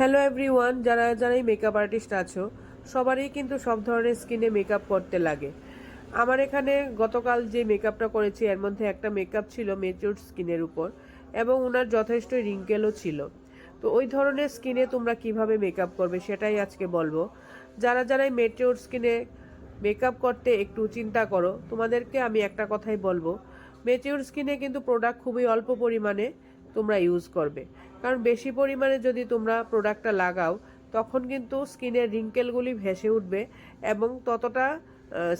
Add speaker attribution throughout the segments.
Speaker 1: Hello everyone, যারা যারাই makeup artist আছো সবারই কিন্তু সব ধরনের স্কিনে মেকআপ করতে লাগে। আমার এখানে গতকাল যে মেকআপটা করেছি এর মধ্যে একটা মেকআপ ছিল ম্যাচিউরড স্কিনের উপর এবং ওনার যথেষ্ট রিঙ্কেলও ছিল। তো ওই ধরনের স্কিনে তোমরা কিভাবে মেকআপ করবে সেটাই আজকে বলবো। যারা যারাই ম্যাচিউরড স্কিনে মেকআপ করতে একটু চিন্তা করো, তোমাদেরকে আমি একটা কথাই বলবো, ম্যাচিউর স্কিনে কিন্তু প্রোডাক্ট খুবই অল্প পরিমাণে তোমরা ইউজ করবে। কারণ বেশি পরিমাণে যদি তোমরা প্রোডাক্টটা লাগাও তখন কিন্তু স্কিনের রিঙ্কেলগুলি ভেসে উঠবে এবং ততটা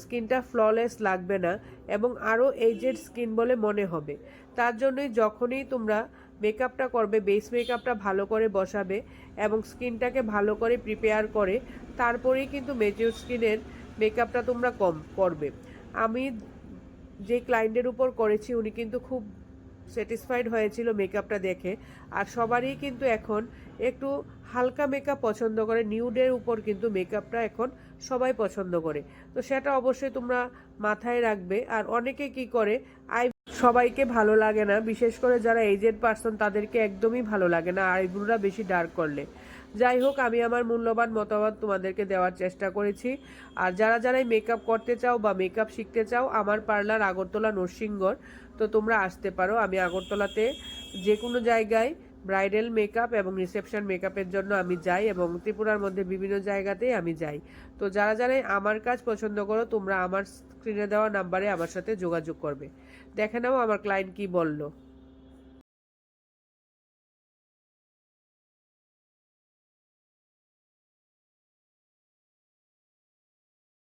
Speaker 1: স্কিনটা ফ্ললেস লাগবে না এবং আরও এইজেড স্কিন বলে মনে হবে। তার জন্যই যখনই তোমরা মেকআপটা করবে, বেস মেকআপটা ভালো করে বসাবে এবং স্কিনটাকে ভালো করে প্রিপেয়ার করে তারপরেই কিন্তু ম্যাচিউর স্কিনের মেকআপটা তোমরা কম করবে। আমি যে ক্লায়েন্টের উপর করেছি উনি কিন্তু খুব স্যাটিসফাইড হয়েছিল মেকআপটা দেখে। আর সবারই কিন্তু এখন একটু হালকা মেকআপ পছন্দ করে, নিউডের উপর কিন্তু মেকআপটা এখন সবাই পছন্দ করে। তো সেটা অবশ্যই তোমরা মাথায় রাখবে। আর অনেকে কি করে, সবাইকে ভালো লাগে না, বিশেষ করে যারা এজেড পার্সন তাদেরকে একদমই ভালো লাগে না আইব্রোরা বেশি ডার্ক করলে। যাই হোক, আমি আমার মূল্যবান মতামত তোমাদেরকে দেওয়ার চেষ্টা করেছি। আর যারা যারাই মেকআপ করতে চাও বা মেকআপ শিখতে চাও, আমার পার্লার আগরতলা নরসিংগড়, তো তোমরা আসতে পারো। আমি আগরতলাতে যে কোনো জায়গায় ব্রাইডাল মেকআপ এবং রিসেপশন মেকআপের জন্য আমি যাই এবং ত্রিপুরার মধ্যে বিভিন্ন জায়গাতেই আমি যাই। তো যারা যারাই আমার কাজ পছন্দ করো তোমরা আমার স্ক্রিনে দেওয়া নাম্বারে আমার সাথে যোগাযোগ করবে। দেখে নাও আমার ক্লায়েন্ট কি বললো।